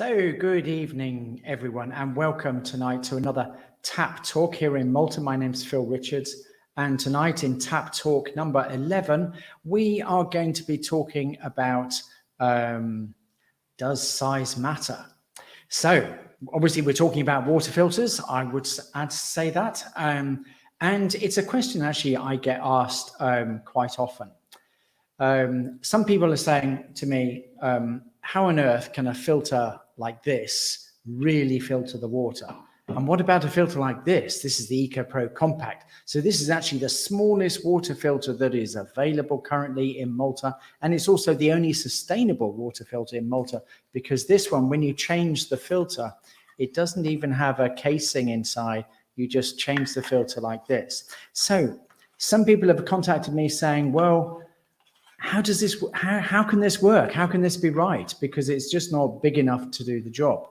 So, good evening, everyone, and welcome tonight to another Tap Talk here in Malta. My name's Phil Richards, and tonight in Tap Talk number 11, we are going to be talking about does size matter? So, obviously, we're talking about water filters. I would add to say that, and it's a question actually I get asked quite often. Some people are saying to me, how on earth can a filter like this really filter the water? And what about a filter like this? This is the EcoPro Compact. So this is actually the smallest water filter that is available currently in Malta. And it's also the only sustainable water filter in Malta, because this one, when you change the filter, it doesn't even have a casing inside. You just change the filter like this. So some people have contacted me saying, well, how does this, how can this work? How can this be right? Because it's just not big enough to do the job.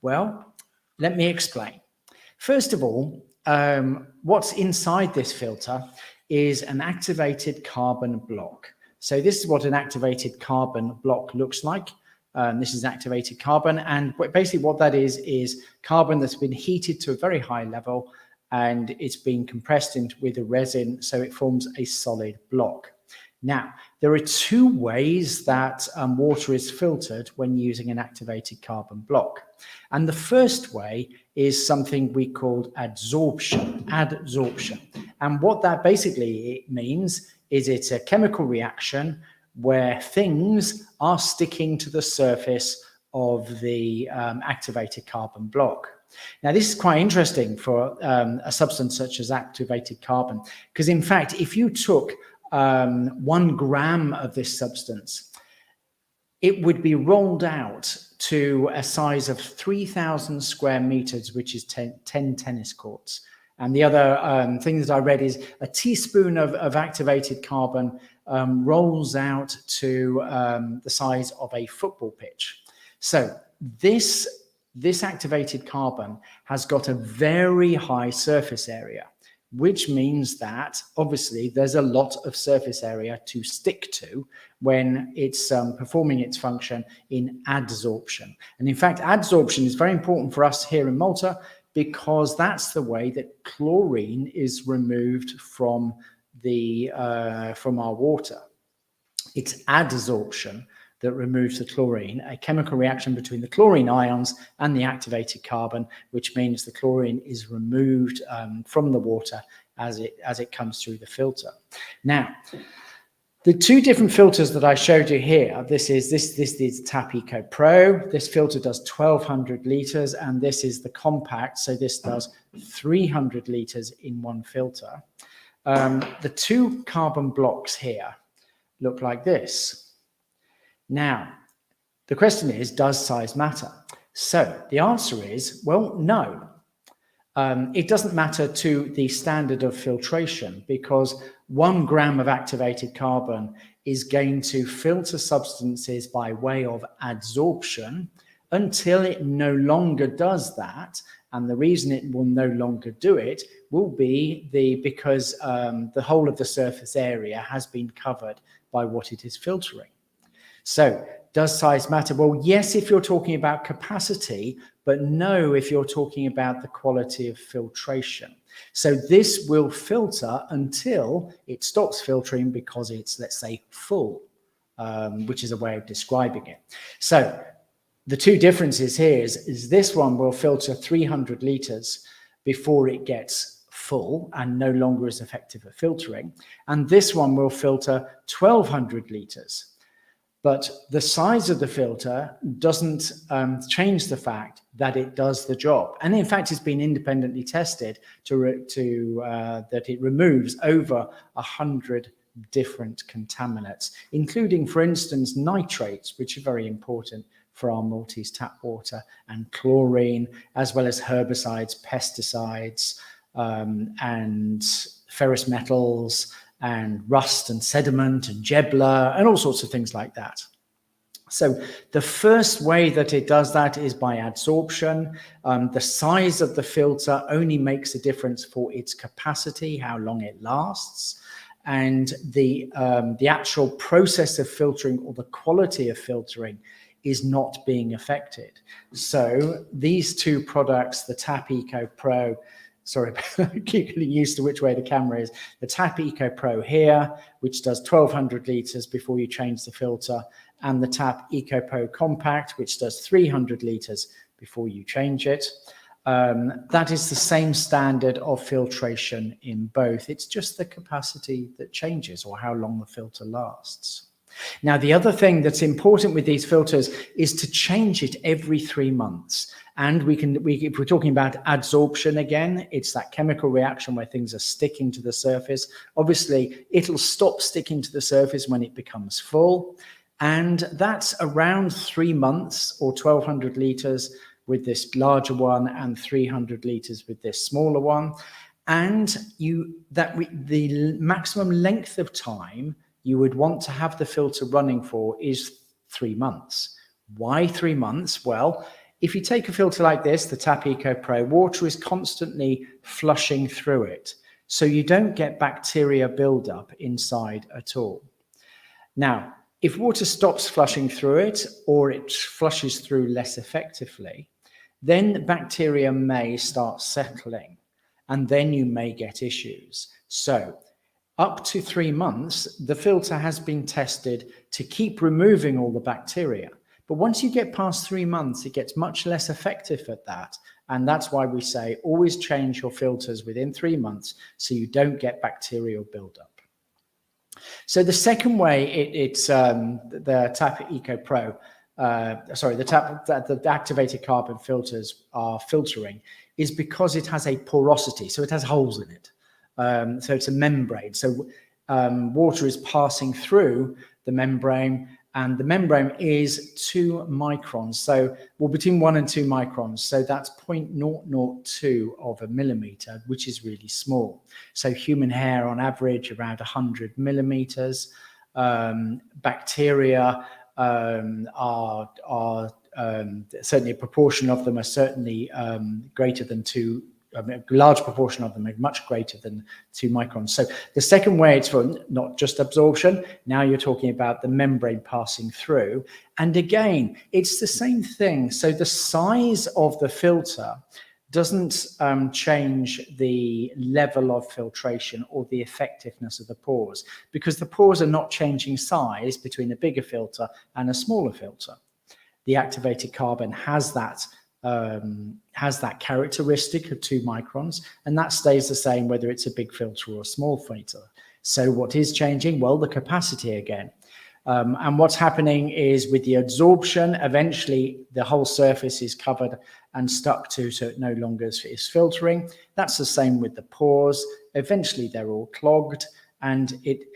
Well, let me explain. First of all, what's inside this filter is an activated carbon block. So this is what an activated carbon block looks like. This is activated carbon, and basically what that is carbon that's been heated to a very high level, and it's been compressed with a resin, so it forms a solid block. Now, there are two ways that water is filtered when using an activated carbon block. And the first way is something we call adsorption. And what that basically means is it's a chemical reaction where things are sticking to the surface of the activated carbon block. Now, this is quite interesting for a substance such as activated carbon, because in fact, if you took 1 gram of this substance, it would be rolled out to a size of 3,000 square meters, which is 10 tennis courts. And the other thing that I read is a teaspoon of activated carbon rolls out to the size of a football pitch. So this activated carbon has got a very high surface area, which means that obviously there's a lot of surface area to stick to when it's performing its function in adsorption. And in fact, adsorption is very important for us here in Malta, because that's the way that chlorine is removed from our water. It's adsorption that removes the chlorine, a chemical reaction between the chlorine ions and the activated carbon, which means the chlorine is removed from the water as it comes through the filter. Now, the two different filters that I showed you here, this is Tap Eco Pro. This filter does 1,200 liters, and this is the compact, so this does 300 liters in one filter. The two carbon blocks here look like this. Now, the question is, does size matter? So the answer is, well, no. It doesn't matter to the standard of filtration, because 1 gram of activated carbon is going to filter substances by way of adsorption until it no longer does that. And the reason it will no longer do it will be because the whole of the surface area has been covered by what it is filtering. So does size matter? Well, yes, if you're talking about capacity, but no, if you're talking about the quality of filtration. So this will filter until it stops filtering because it's, let's say, full, which is a way of describing it. So the two differences here is this one will filter 300 liters before it gets full and no longer is effective at filtering. And this one will filter 1,200 liters. But the size of the filter doesn't change the fact that it does the job. And in fact, it's been independently tested that it removes over 100 different contaminants, including, for instance, nitrates, which are very important for our Maltese tap water, and chlorine, as well as herbicides, pesticides, and ferrous metals, and rust and sediment and Gebler and all sorts of things like that. So the first way that it does that is by adsorption. The size of the filter only makes a difference for its capacity, how long it lasts. And the actual process of filtering, or the quality of filtering, is not being affected. So these two products, the Tap Eco Pro, sorry, I keep getting used to which way the camera is, the Tap Eco Pro here, which does 1200 litres before you change the filter, and the Tap Eco Pro Compact, which does 300 litres before you change it. That is the same standard of filtration in both. It's just the capacity that changes, or how long the filter lasts. Now, the other thing that's important with these filters is to change it every 3 months. And if we're talking about adsorption again, it's that chemical reaction where things are sticking to the surface. Obviously, it'll stop sticking to the surface when it becomes full. And that's around 3 months, or 1200 litres with this larger one and 300 litres with this smaller one. And the maximum length of time you would want to have the filter running for is 3 months. Why 3 months? Well, if you take a filter like this, the Tap Eco Pro, water is constantly flushing through it. So you don't get bacteria buildup inside at all. Now, if water stops flushing through it, or it flushes through less effectively, then bacteria may start settling, and then you may get issues. So up to 3 months, the filter has been tested to keep removing all the bacteria. But once you get past 3 months, it gets much less effective at that. And that's why we say always change your filters within 3 months so you don't get bacterial buildup. So the second way the Tap Eco Pro, the activated carbon filters are filtering is because it has a porosity. So it has holes in it. So it's a membrane. So water is passing through the membrane, and the membrane is 2 microns. So between 1 and 2 microns. So that's 0.002 of a millimeter, which is really small. So human hair on average around 100 millimeters. Bacteria are certainly a proportion of them are certainly greater than 2. A large proportion of them are much greater than 2 microns. So the second way, it's for not just absorption. Now you're talking about the membrane passing through. And again, it's the same thing. So the size of the filter doesn't change the level of filtration or the effectiveness of the pores, because the pores are not changing size between a bigger filter and a smaller filter. The activated carbon has that characteristic of 2 microns, and that stays the same whether it's a big filter or a small filter. So what is changing? Well, the capacity again. And what's happening is with the adsorption, eventually the whole surface is covered and stuck to, so it no longer is filtering. That's the same with the pores. Eventually they're all clogged, and it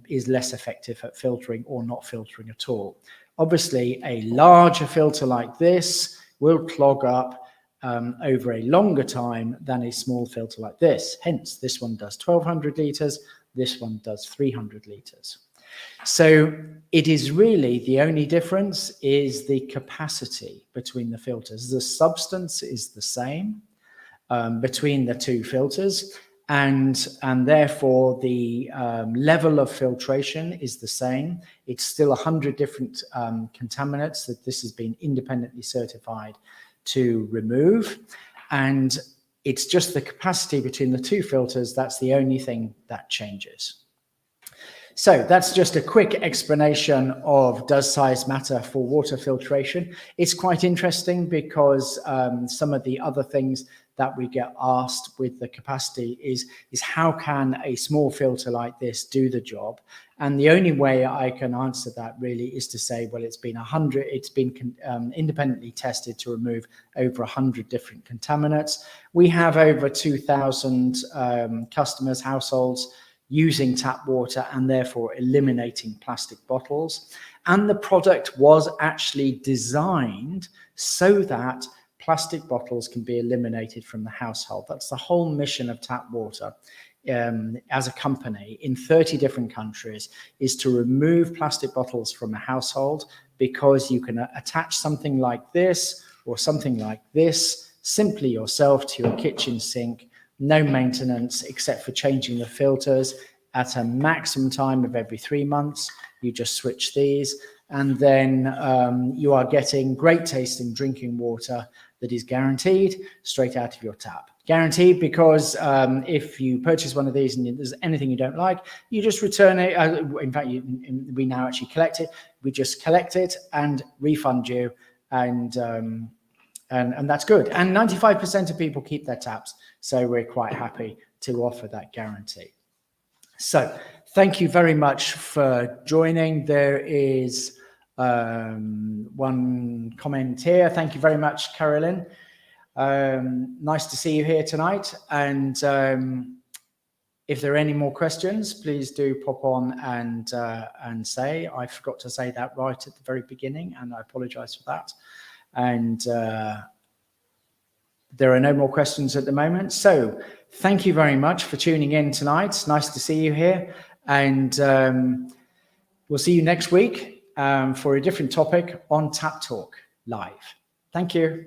is less effective at filtering or not filtering at all. Obviously, a larger filter like this will clog up over a longer time than a small filter like this. Hence, this one does 1200 litres, this one does 300 litres. So it is really the only difference is the capacity between the filters. The substance is the same between the two filters, and therefore the level of filtration is the same. It's still 100 different contaminants that this has been independently certified to remove, and it's just the capacity between the two filters. That's the only thing that changes. So that's just a quick explanation of does size matter for water filtration. It's quite interesting because some of the other things that we get asked with the capacity is how can a small filter like this do the job? And the only way I can answer that really is to say, well, it's been independently tested to remove over 100 different contaminants. We have over 2,000 customers, households, using tap water and therefore eliminating plastic bottles. And the product was actually designed so that plastic bottles can be eliminated from the household. That's the whole mission of tap water as a company in 30 different countries, is to remove plastic bottles from a household, because you can attach something like this or something like this simply yourself to your kitchen sink. No maintenance except for changing the filters at a maximum time of every 3 months. You just switch these, and then you are getting great tasting drinking water that is guaranteed straight out of your tap. Guaranteed because if you purchase one of these and there's anything you don't like, you just return it. In fact, we now actually collect it. We just collect it and refund you, and that's good. And 95% of people keep their taps, so we're quite happy to offer that guarantee. So thank you very much for joining. There is one comment here. Thank you very much, Carolyn. Nice to see you here tonight. And if there are any more questions, please do pop on and say. I forgot to say that right at the very beginning, and I apologize for that. And there are no more questions at the moment. So thank you very much for tuning in tonight. It's nice to see you here. And we'll see you next week for a different topic on Tap Talk Live. Thank you.